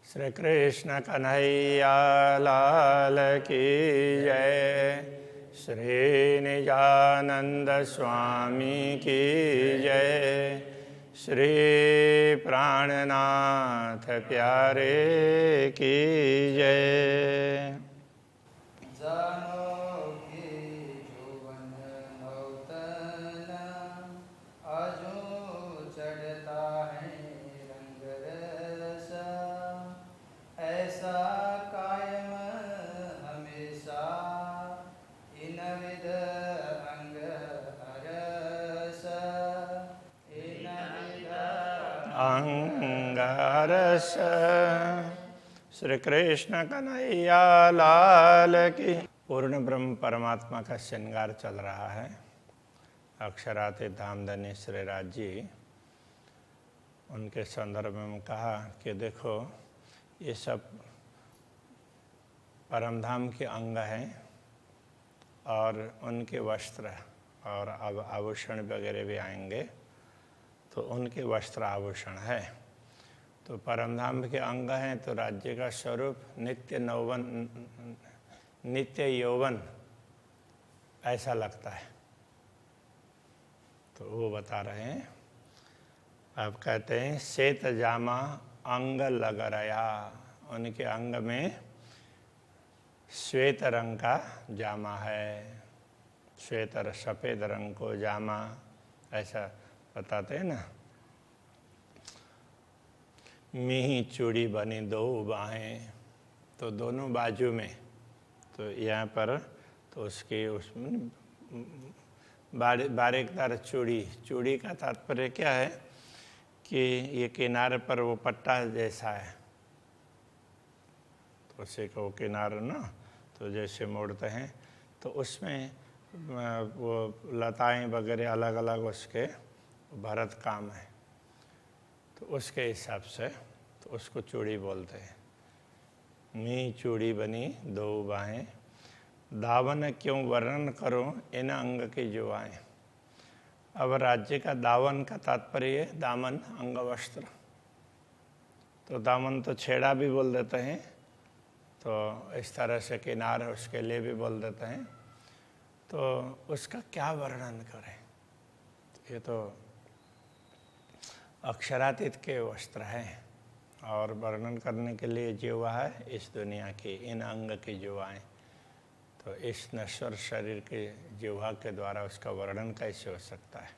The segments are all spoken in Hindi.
श्री कृष्ण कन्हैया लाल की जय। श्री निजानंद स्वामी की जय। श्री प्राणनाथ प्यारे की जय। अंगरस श्री कृष्ण कन्हैया लाल की। पूर्ण ब्रह्म परमात्मा का श्रृंगार चल रहा है। अक्षरातीत धामधनी श्री राज जी उनके संदर्भ में कहा कि देखो ये सब परमधाम के अंग हैं और उनके वस्त्र और अब आभूषण वगैरह भी आएंगे तो उनके वस्त्र आभूषण है। तो परमधाम के अंग हैं तो राज्य का स्वरूप नित्य यौवन ऐसा लगता है। तो वो बता रहे हैं, आप कहते हैं श्वेत जामा अंग लग रया, उनके अंग में श्वेत रंग का जामा है। श्वेत और सफ़ेद रंग को जामा ऐसा बताते हैं ना। मिही चूड़ी बनी दो बाहें, तो दोनों बाजू में, तो यहाँ पर तो उसके उसमें बारीकदार चूड़ी का तात्पर्य क्या है कि ये किनारे पर वो पट्टा जैसा है, तो उसे को किनारा ना तो जैसे मोड़ते हैं तो उसमें वो लताएं वगैरह अलग अलग उसके भरत काम है, तो उसके हिसाब से तो उसको चूड़ी बोलते हैं। मी चूड़ी बनी दो बाहें, दावन क्यों वर्णन करो इन अंग की जुआएं। अब राज्य का दावन का तात्पर्य है दामन अंग वस्त्र। तो दामन तो छेड़ा भी बोल देते हैं, तो इस तरह से किनार उसके लिए भी बोल देते हैं। तो उसका क्या वर्णन करें, ये तो अक्षरातीत के वस्त्र हैं और वर्णन करने के लिए जिह्वा है इस दुनिया की, इन अंग की जिह्वाएँ। तो इस नश्वर शरीर के जिह्वा के द्वारा उसका वर्णन कैसे हो सकता है।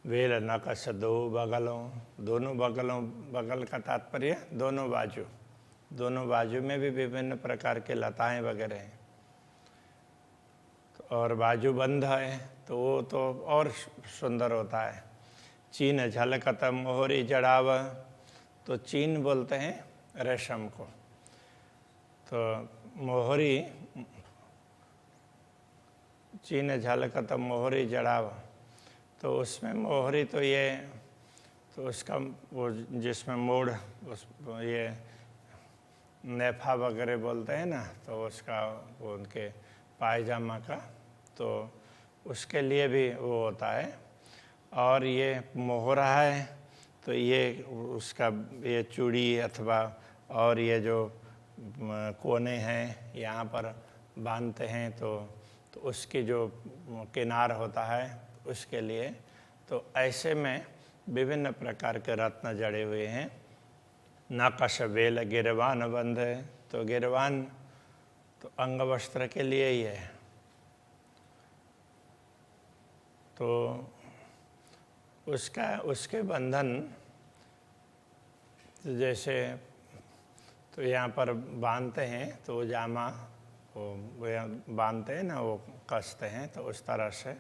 वेल नकस दो बगलों, दोनों बगलों, बगल का तात्पर्य दोनों बाजू, दोनों बाजू में भी विभिन्न प्रकार के लताएं वगैरह हैं। और बाजू बंद है तो वो तो और सुंदर होता है। चीन झलकत मोहरी जड़ाव, तो चीन बोलते हैं रेशम को। तो मोहरी, चीन झलकत मोहरी जड़ाव, तो उसमें मोहरी तो ये तो उसका वो जिसमें मोड़ उस ये नेफा वगैरह बोलते हैं ना, तो उसका वो उनके पायजामा का, तो उसके लिए भी वो होता है। और ये मोहरा है तो ये उसका ये चूड़ी अथवा और ये जो कोने हैं यहाँ पर बांधते हैं, तो उसकी जो किनार होता है उसके लिए। तो ऐसे में विभिन्न प्रकार के रत्न जड़े हुए हैं। नकश बेल गिरवान बंध है, तो गिरवान तो अंग वस्त्र के लिए ही है। तो उसके बंधन तो जैसे तो यहाँ पर बांधते हैं तो वो जामा वो यहाँ बांधते हैं ना, वो कसते हैं, तो उस तरह से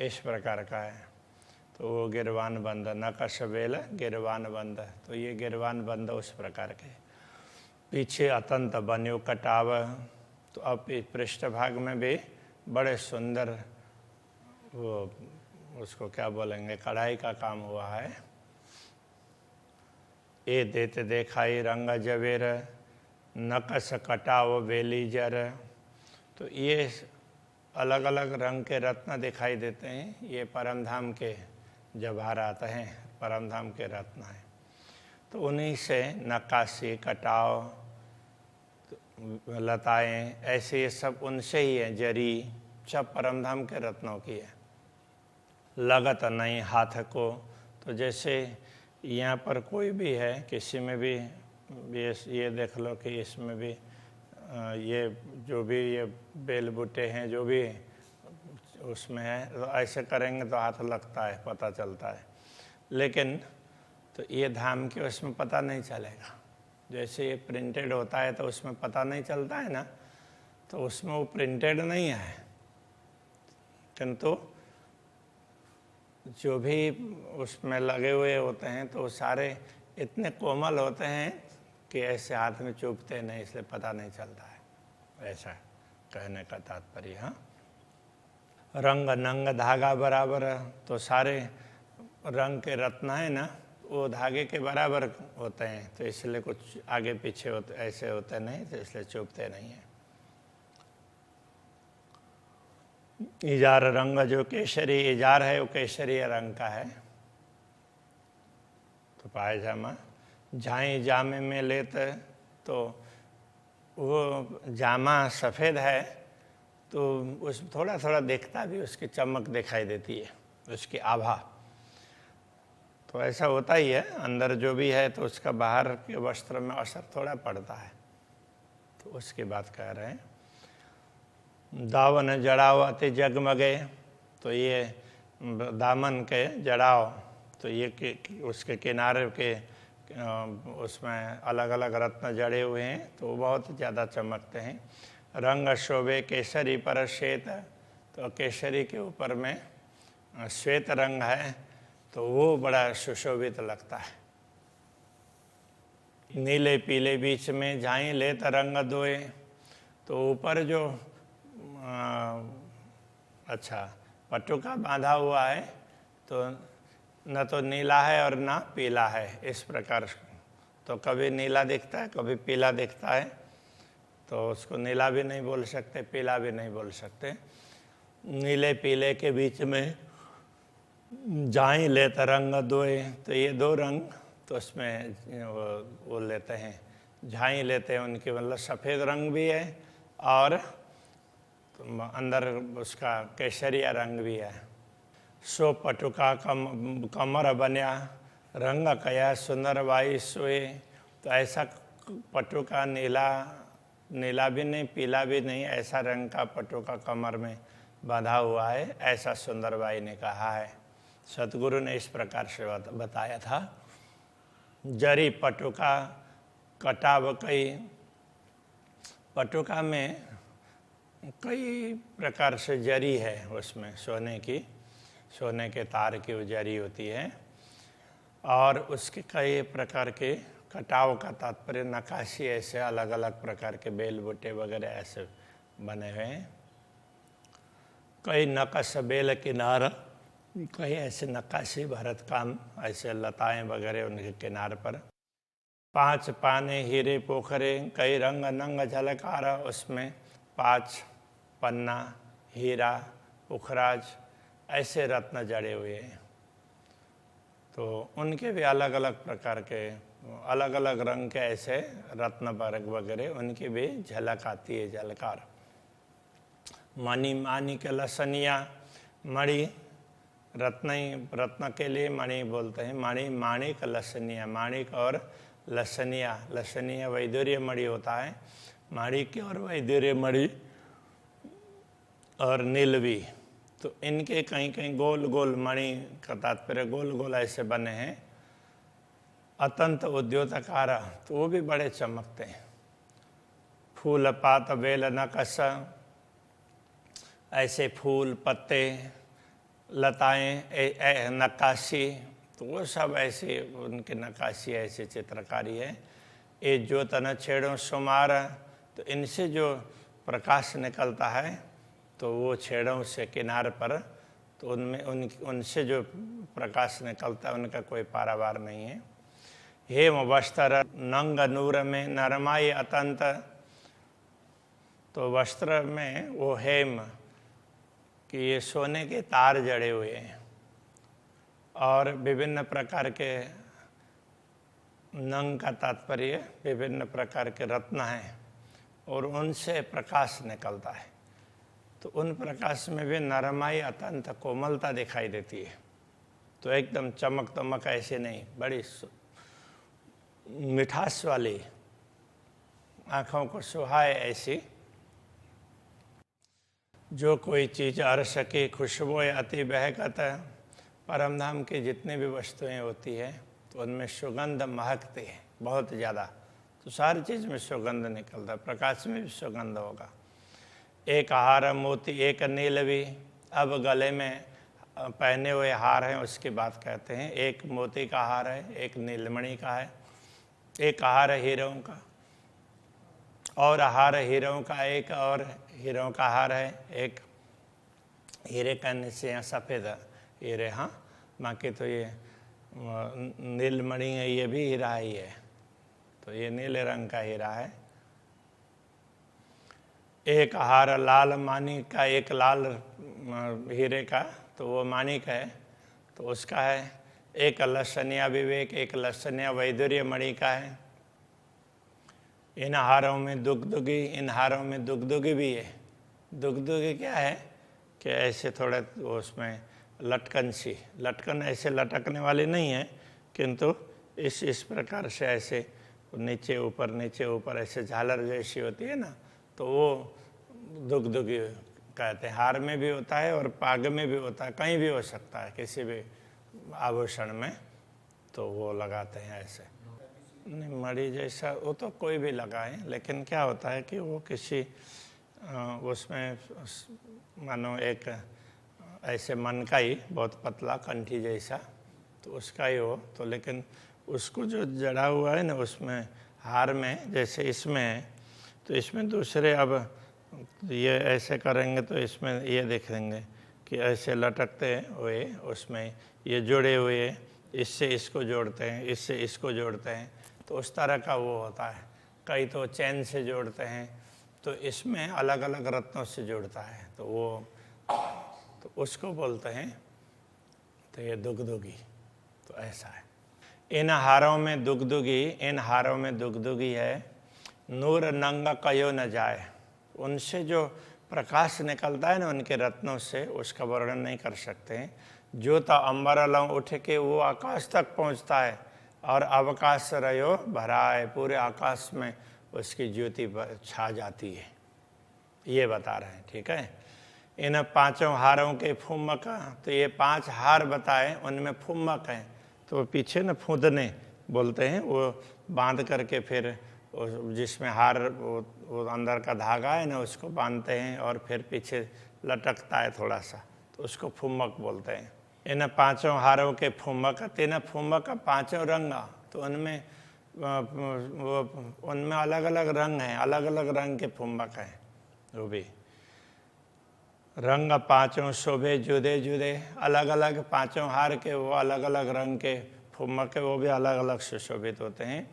इस प्रकार का है। तो वो गिरवान बंद, नकश बेल गिरवान बंद, तो ये गिरवान बंद उस प्रकार के। पीछे अतंत बन्यो कटाव, तो अब पृष्ठभाग में भी बड़े सुंदर वो उसको क्या बोलेंगे कढ़ाई का काम हुआ है। ए देते देखाई रंग जवेर, नकश कटाव बेली जर, तो ये अलग अलग रंग के रत्न दिखाई देते हैं। ये परमधाम के जवाहरात हैं, परमधाम के रत्न हैं। तो उन्हीं से नक्काशी, कटाव, लताएं, ऐसे ये सब उनसे ही है। जरी सब परमधाम के रत्नों की है। लगत नहीं हाथ को, तो जैसे यहाँ पर कोई भी है, किसी में भी ये देख लो कि इसमें भी ये जो भी ये बेल बूटे हैं जो भी उसमें है, तो ऐसे करेंगे तो हाथ लगता है, पता चलता है। लेकिन तो ये धाम के उसमें पता नहीं चलेगा। जैसे ये प्रिंटेड होता है तो उसमें पता नहीं चलता है ना, तो उसमें वो प्रिंटेड नहीं है, किंतु जो भी उसमें लगे हुए होते हैं तो सारे इतने कोमल होते हैं कि ऐसे हाथ में चुभते नहीं, इसलिए पता नहीं चलता है। ऐसा कहने का तात्पर्य। हाँ, रंग नंग धागा बराबर, तो सारे रंग के रत्न है ना, वो धागे के बराबर होते हैं, तो इसलिए कुछ आगे पीछे होते ऐसे होते नहीं, तो इसलिए चुभते नहीं हैं। इजार रंग, जो केसरी इजार है वो केसरी रंग का है। तो पायजामा झाई जामे में लेते, तो वो जामा सफ़ेद है तो उसमें थोड़ा थोड़ा दिखता भी, उसकी चमक दिखाई देती है, उसकी आभा। तो ऐसा होता ही है, अंदर जो भी है तो उसका बाहर के वस्त्र में असर थोड़ा पड़ता है। तो उसकी बात कह रहे हैं। दावन जड़ाव अति जगमगे, तो ये दामन के जड़ाव, तो ये उसके किनारे के उसमें अलग अलग रत्न जड़े हुए हैं, तो वो बहुत ज़्यादा चमकते हैं। रंग शोभे केसरी पर श्वेत, तो केसरी के ऊपर में श्वेत रंग है, तो वो बड़ा सुशोभित लगता है। नीले पीले बीच में झाई लेत रंग दोए, तो ऊपर जो अच्छा पटुका बांधा हुआ है, तो न तो नीला है और ना पीला है, इस प्रकार। तो कभी नीला दिखता है, कभी पीला दिखता है, तो उसको नीला भी नहीं बोल सकते, पीला भी नहीं बोल सकते। नीले पीले के बीच में झाई लेत रंग दोए, तो ये दो रंग तो उसमें वो लेते हैं, झाई लेते हैं उनके, मतलब सफ़ेद रंग भी है और तो अंदर उसका केसरिया रंग भी है। सो पटुका कमर बन्या रंग कया सुंदर बाई सोए, तो ऐसा पटुका नीला भी नहीं पीला भी नहीं, ऐसा रंग का पटुका कमर में बांधा हुआ है, ऐसा सुंदरबाई ने कहा है। सतगुरु ने इस प्रकार से बताया था। जरी पटुका कटाव कई, पटुका में कई प्रकार से जरी है, उसमें सोने के तार की वो जरी होती है, और उसके कई प्रकार के कटाव का तात्पर्य नक्काशी, ऐसे अलग अलग प्रकार के बेल बूटे वगैरह ऐसे बने हुए हैं। कई नक्श बेल किनारा, कई ऐसे नक्काशी भरत काम, ऐसे लताएं वगैरह उनके किनार पर। 5 पाने हीरे पोखरे, कई रंग नंग झलकारा, उसमें 5 पन्ना, हीरा, पुखराज, ऐसे रत्न जड़े हुए हैं। तो उनके भी अलग अलग प्रकार के, अलग अलग रंग के ऐसे रत्न वर्ग वगैरह, उनकी भी झलक आती है, झलकार। मणि मानी के लसनिया, मणि रत्न के लिए मणि बोलते हैं, मणि माणिक लसनिया, माणिक और लसनिया वैदुर्य मणि होता है, माणिक्य और वैदुर्य मणि और नीलवी, तो इनके कहीं कहीं गोल गोल मणि का तात्पर्य गोल गोल ऐसे बने हैं। अतंत उद्योतकारा, तो वो भी बड़े चमकते हैं। फूल पात बेल नकश, ऐसे फूल पत्ते लताएं नक्काशी, तो वो सब ऐसे उनके नक्काशी ऐसे चित्रकारी है। ये जो तन छेड़ों सुमार, तो इनसे जो प्रकाश निकलता है तो वो छेड़ों से किनार पर, तो उनमें उनसे जो प्रकाश निकलता है उनका कोई पारावार नहीं है। हेम वस्त्र नंग नूर में नरमाई अतंत, तो वस्त्र में वो हेम कि ये सोने के तार जड़े हुए हैं और विभिन्न प्रकार के नंग का तात्पर्य विभिन्न प्रकार के रत्न हैं और उनसे प्रकाश निकलता है, तो उन प्रकाश में भी नरमाई अत्यंत कोमलता दिखाई देती है। तो एकदम चमक दमक ऐसे नहीं, बड़ी मिठास वाली, आँखों को सुहाए ऐसी। जो कोई चीज़ अर्श की खुशबू अति बहकत, परम धाम की जितनी भी वस्तुएं होती है तो उनमें सुगंध महकती है बहुत ज़्यादा, तो सारी चीज़ में सुगंध निकलता है, प्रकाश में भी सुगंध होगा। एक हार मोती एक नीलवी, अब गले में पहने हुए हार हैं उसकी बात कहते हैं। एक मोती का हार है, एक नीलमणि का है, एक हार हीरों का, और हार हीरों का, एक और हीरों का हार है, एक हीरे का नीचे यहाँ सफ़ेद हीरे, हाँ बाकी तो ये नीलमणि है, ये भी हीरा ही है, तो ये नीले रंग का हीरा है। एक हार लाल मानिक का, एक लाल हीरे का, तो वो मानिक है, तो उसका है। एक लसनिया विवेक, एक लसनिया वैदुर्य मणि का है। इन हारों में दुगदुगी, इन हारों में दुगदुगी भी है। दुगदुगी क्या है कि ऐसे थोड़े उसमें लटकन सी, लटकन ऐसे लटकने वाली नहीं है, किंतु इस प्रकार से ऐसे नीचे ऊपर ऐसे झालर जैसी होती है ना, तो वो दुगदुगी कहते हैं। हार में भी होता है और पाग में भी होता है, कहीं भी हो सकता है, किसी भी आभूषण में, तो वो लगाते हैं ऐसे। नहीं मणि जैसा वो तो कोई भी लगाए, लेकिन क्या होता है कि वो किसी उसमें मानो एक ऐसे मन का ही बहुत पतला कंठी जैसा, तो उसका ही हो, तो लेकिन उसको जो जड़ा हुआ है ना उसमें हार में, जैसे इसमें है, तो इसमें दूसरे अब ये ऐसे करेंगे तो इसमें ये देखेंगे कि ऐसे लटकते हुए उसमें ये जुड़े हुए, इससे इसको जोड़ते हैं, इससे इसको जोड़ते हैं, तो उस तरह का वो होता है। कई तो चैन से जोड़ते हैं, तो इसमें अलग अलग रत्नों से जोड़ता है, तो वो तो उसको बोलते हैं, तो ये दुगदुगी, तो ऐसा है। इन हारों में दुगदुगी, इन हारों में दुगदुगी है। नूर नंगा कयो न जाए, उनसे जो प्रकाश निकलता है ना उनके रत्नों से, उसका वर्णन नहीं कर सकते हैं। जो तो अंबर लंग उठ के वो आकाश तक पहुंचता है, और अवकाश रयो भराए, पूरे आकाश में उसकी ज्योति छा जाती है, ये बता रहे हैं। ठीक है। इन पांचों हारों के फुम्मक, तो ये 5 हार बताए, उनमें फुम्मक हैं, तो पीछे न फूंदने बोलते हैं, वो बांध करके फिर जिसमें हार वो अंदर का धागा है ना उसको बांधते हैं, और फिर पीछे लटकता है थोड़ा सा, तो उसको फुम्मक बोलते हैं। इन 5 हारों के फुम्मक, 3 फुम्मक 5 रंग, तो उनमें उनमें अलग अलग रंग हैं, अलग अलग रंग के फुम्मक हैं। वो भी रंग 5 शोभे जुदे जुदे, अलग अलग 5 हार के वो अलग अलग रंग के फुम्मक, वो भी अलग अलग सुशोभित होते हैं।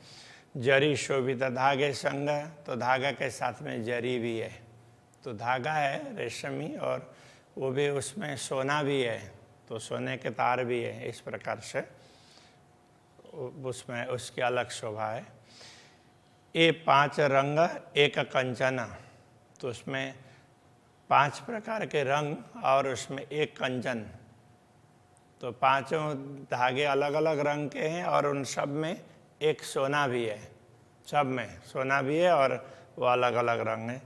जरी शोभित धागे संग, तो धागा के साथ में जरी भी है, तो धागा है रेशमी, और वो भी उसमें सोना भी है, तो सोने के तार भी है, इस प्रकार से उसमें उसकी अलग शोभा है। ये 5 रंग एक कंचन, तो उसमें 5 प्रकार के रंग और उसमें एक कंचन, तो 5 धागे अलग अलग रंग के हैं, और उन सब में एक सोना भी है, सब में सोना भी है, और वो अलग अलग रंग है।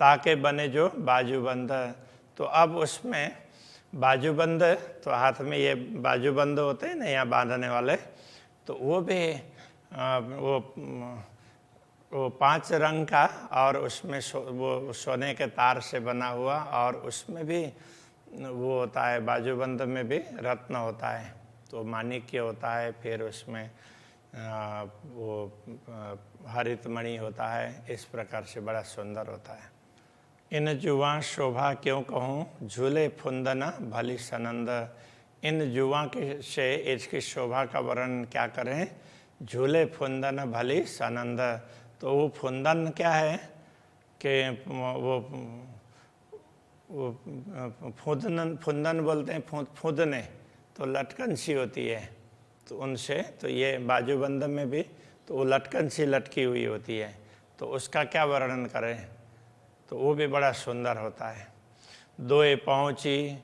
ताके बने जो बाजूबंद, तो अब उसमें बाजूबंद, तो हाथ में ये बाजूबंद होते हैं ना यहाँ बांधने वाले, तो वो भी वो 5 रंग का, और उसमें वो सोने के तार से बना हुआ, और उसमें भी वो होता है, बाजूबंद में भी रत्न होता है, तो माणिक्य होता है, फिर उसमें वो हरित मणि होता है, इस प्रकार से बड़ा सुंदर होता है। इन जुआ शोभा क्यों कहूँ, झूले फुंदन भली सनंद, इन जुआ के से इसकी शोभा का वर्णन क्या करें। झूले फुंदन भली सनंद, तो वो फुंदन क्या है कि वो फुंदन बोलते हैं, फूंदने, तो लटकन सी होती है, तो उनसे, तो ये बाजूबंद में भी तो वो लटकन सी लटकी हुई होती है, तो उसका क्या वर्णन करें, तो वो भी बड़ा सुंदर होता है। दोए पहुँची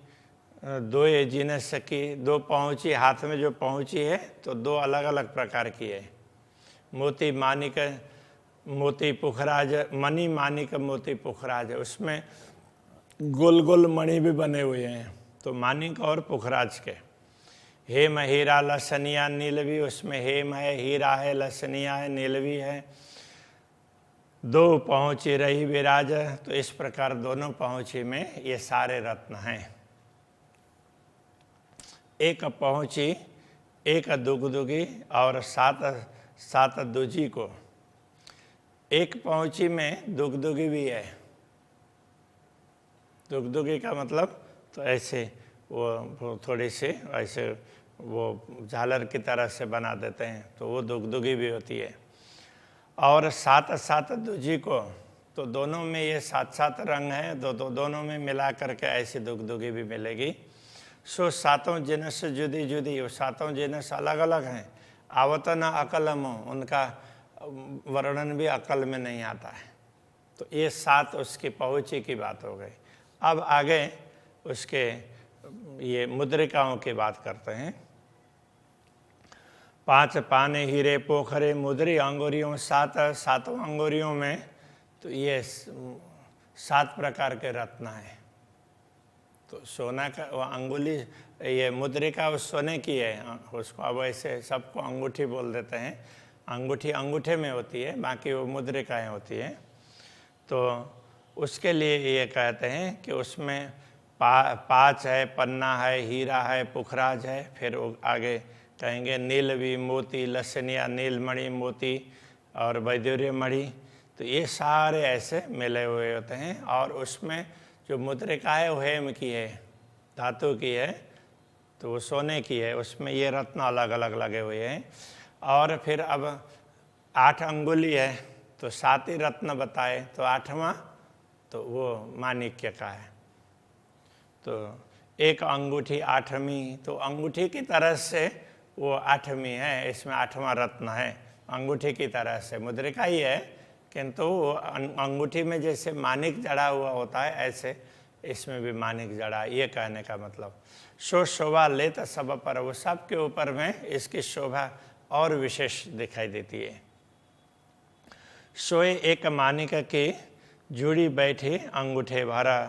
दोए जिन सकी, दो पहुँची, हाथ में जो पहुँची है तो दो अलग अलग प्रकार की है। मोती मानिक मोती पुखराज, मणि मानिक मोती पुखराज, उसमें गोल गोल मणि भी बने हुए हैं, तो मानिक और पुखराज के। हेम हीरा लसनिया नीलवी, उसमें हेम है, हीरा है, लसनिया है, नीलवी है। दो पहुँची रही विराज, तो इस प्रकार दोनों पहुँची में ये सारे रत्न हैं। एक पहुँची, एक दुगदुगी और सात सात दूजी को। एक पहुँची में दुगदुगी भी है। दुगदुगी का मतलब तो ऐसे वो थोड़ी सी ऐसे वो झालर की तरह से बना देते हैं, तो वो दुगदुगी भी होती है। और सात सात दूजी को, तो दोनों में ये सात सात रंग हैं, दोनों में मिला करके ऐसी दुगदुगी भी मिलेगी। सो सातों जिनस जुदी जुदी, वो सातों जिनस अलग अलग हैं। आवत न अकलम, उनका वर्णन भी अकल में नहीं आता है। तो ये सात उसकी पहुँची की बात हो गई। अब आगे उसके ये मुद्रिकाओं की बात करते हैं। पांच पाने हीरे पोखरे मुद्री अंगुरियों, सातों अंगुरियों में तो ये 7 प्रकार के रत्न हैं। तो सोना का वो अंगुली, ये मुद्रिका उस सोने की है, उसको अब ऐसे सबको अंगूठी बोल देते हैं। अंगूठी अंगूठे में होती है, बाकी वो मुद्रिकाएँ होती हैं। तो उसके लिए ये कहते हैं कि उसमें पाँच है, पन्ना है, हीरा है, पुखराज है, फिर वो आगे कहेंगे नीलवी, मोती, लसनिया, नीलमणि, मोती और वैदूर्य मणि। तो ये सारे ऐसे मिले हुए होते हैं। और उसमें जो मुद्रिका है वो हेम की है, धातु की है, तो वो सोने की है, उसमें ये रत्न अलग अलग लगे हुए हैं। और फिर अब 8 अंगुली है, तो 7 ही रत्न बताए, तो 8वां तो वो माणिक्य का है। तो एक अंगूठी 8वीं, तो अंगूठी की तरह से वो 8वीं है, इसमें 8वां रत्न है। अंगूठी की तरह से मुद्रिका ही है, किंतु अंगूठी में जैसे माणिक जड़ा हुआ होता है, ऐसे इसमें भी माणिक जड़ा, ये कहने का मतलब। शोभा लेत सब पर, वो सब के ऊपर में इसकी शोभा और विशेष दिखाई देती है। सोए एक माणिक की जुड़ी बैठी अंगूठे भरा,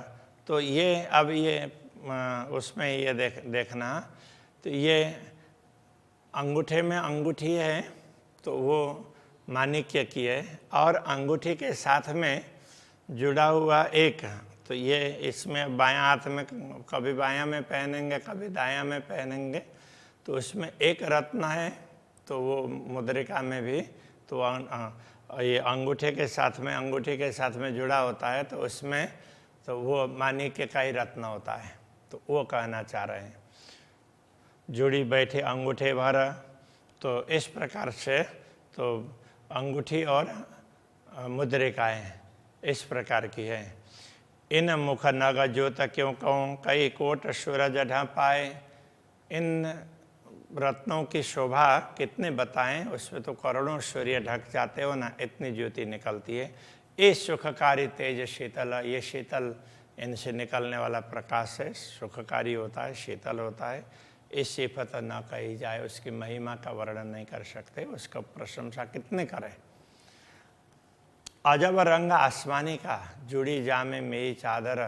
तो ये अब ये उसमें ये देखना, तो ये अंगूठे में अंगूठी है तो वो माणिक्य की है, और अंगूठी के साथ में जुड़ा हुआ एक, तो ये इसमें बायां हाथ में कभी बायां में पहनेंगे, कभी दायां में पहनेंगे, तो उसमें एक रत्न है, तो वो मुद्रिका में भी तो ये अंगूठे के साथ में जुड़ा होता है, तो उसमें तो वो माणिक्य का ही रत्न होता है। तो वो कहना चाह रहे हैं जुड़ी बैठे अंगूठे भर। तो इस प्रकार से तो अंगूठी और मुद्रिकाएँ इस प्रकार की है। इन मुख नग ज्योत क्यों कहूँ, कई कोट सूरज ढापाए। इन रत्नों की शोभा कितने बताएं, उसमें तो करोड़ों सूर्य ढक जाते हो ना, इतनी ज्योति निकलती है। ये सुखकारी तेज शीतल, ये शीतल इनसे निकलने वाला प्रकाश है, सुखकारी होता है, शीतल होता है। इस सिफत न कही जाए, उसकी महिमा का वर्णन नहीं कर सकते, उसका प्रशंसा कितने करें। अजब रंग आसमानी का, जुड़ी जामे मेरी चादर।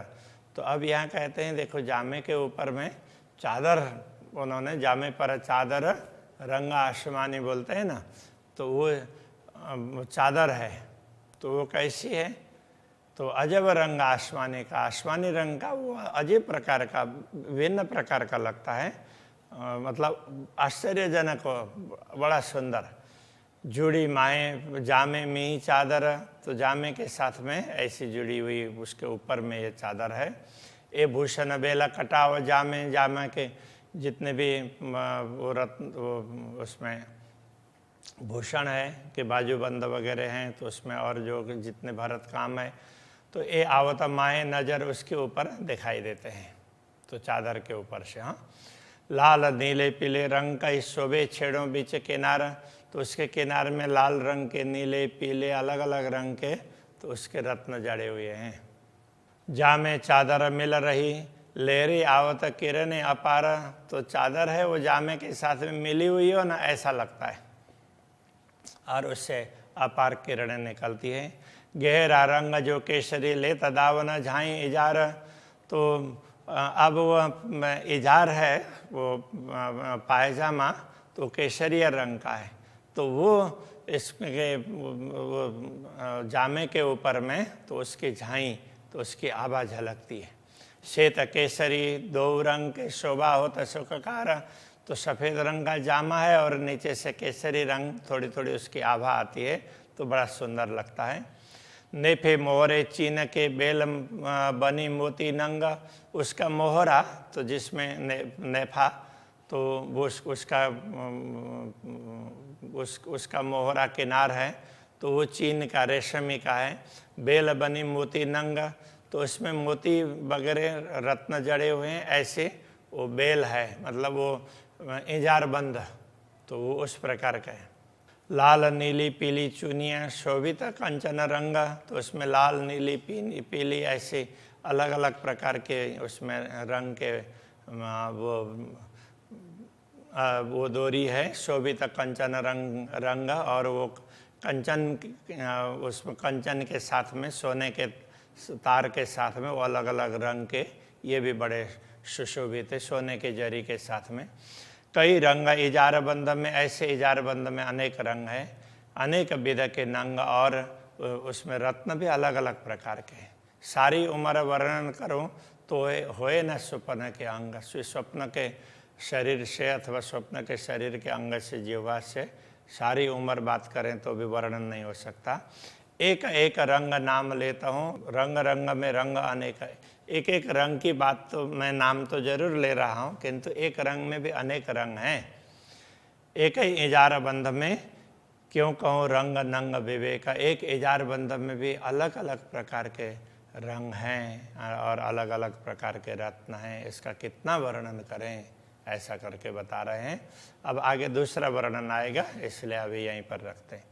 तो अब यहाँ कहते हैं देखो, जामे के ऊपर में चादर, उन्होंने जामे पर चादर रंग आसमानी बोलते हैं ना, तो वो चादर है, तो वो कैसी है, तो अजब रंग आसमानी का, आसमानी रंग का, वो अजीब प्रकार का, भिन्न प्रकार का लगता है, मतलब आश्चर्यजनक, बड़ा सुंदर। जुड़ी माए जामे में चादर, तो जामे के साथ में ऐसी जुड़ी हुई उसके ऊपर में ये चादर है। ए भूषण बेला कटाव जामे, जामे के जितने भी वो रत्न उसमें भूषण है कि बाजूबंद वगैरह हैं, तो उसमें और जो जितने भरत काम है, तो ये आवत माए नज़र उसके ऊपर दिखाई देते हैं, तो चादर के ऊपर से। हाँ, लाल नीले पीले रंग का इस शोभे छेड़ों बीच किनारा, तो उसके किनारे में लाल रंग के, नीले, पीले, अलग अलग रंग के तो उसके रत्न जड़े हुए हैं। जामे चादर मिल रही, लहरी आवत किरण अपार, तो चादर है वो जामे के साथ में मिली हुई हो ना, ऐसा लगता है, और उससे अपार किरणें निकलती है। गहरा रंग जो केसरी ले तदावन झाई इजार, तो अब वो इजार है, वो पायजामा तो केसरिया रंग का है, तो वो इसके जामे के ऊपर में तो उसकी झाई, तो उसकी आभा झलकती है। श्वेत केसरी दो रंग के शोभा होता सुखकार, तो सफ़ेद रंग का जामा है और नीचे से केसरी रंग, थोड़ी थोड़ी उसकी आभा आती है, तो बड़ा सुंदर लगता है। नेफे मोहरे चीन के बेल बनी मोती नंग, उसका मोहरा तो जिसमें नेफा तो वो उसका मोहरा किनार है, तो वो चीन का, रेशमी का है। बेल बनी मोती नंग, तो उसमें मोती वगैरह रत्न जड़े हुए हैं, ऐसे वो बेल है, मतलब वो इजार बंद, तो वो उस प्रकार का है। लाल नीली पीली चुनिया शोभित कंचन रंग, तो उसमें लाल नीली पीली ऐसे अलग अलग प्रकार के उसमें रंग के वो डोरी है। शोभित कंचन रंग, और वो कंचन, उसमें कंचन के साथ में सोने के तार के साथ में वो अलग अलग रंग के, ये भी बड़े सुशोभित है सोने के जरी के साथ में। कई रंग इजार बंद में, ऐसे इजार बंद में अनेक रंग है, अनेक विध के नंग, और उसमें रत्न भी अलग अलग प्रकार के हैं। सारी उम्र वर्णन करूं तो होए न स्वप्न के अंग, स्वप्न के शरीर से अथवा स्वप्न के शरीर के अंग से, जीवा से सारी उम्र बात करें तो भी वर्णन नहीं हो सकता। एक एक रंग नाम लेता हूँ, रंग रंग में रंग अनेक है। एक एक रंग की बात तो मैं नाम तो जरूर ले रहा हूँ, किंतु एक रंग में भी अनेक रंग हैं। एक ही इजार बंध में क्यों कहूँ रंग नंग विवेक, एक इजार बंध में भी अलग अलग प्रकार के रंग हैं और अलग अलग प्रकार के रत्न हैं। इसका कितना वर्णन करें, ऐसा करके बता रहे हैं। अब आगे दूसरा वर्णन आएगा, इसलिए अभी यहीं पर रखते हैं।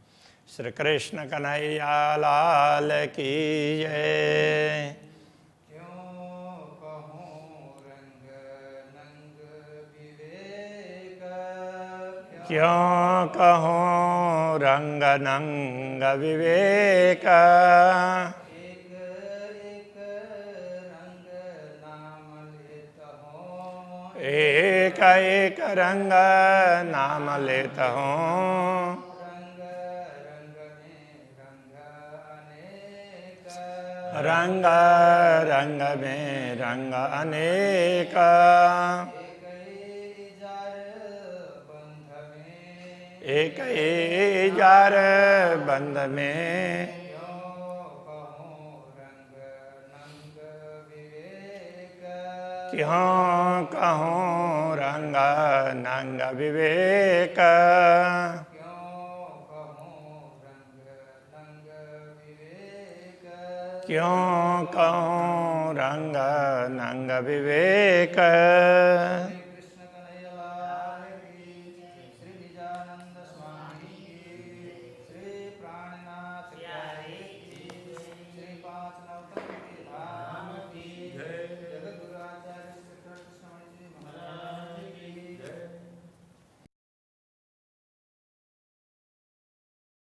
श्री कृष्ण कन्हैया लाल की जय। क्यों कहूँ रंग नंग विवेक, एक एक रंग नाम लेता हूँ, रंग रंग में रंग अनेक, एक इजार बंध में क्यों कहूँ रंग नंग विवेक, क्यों कहूँ रंग नंग विवेक।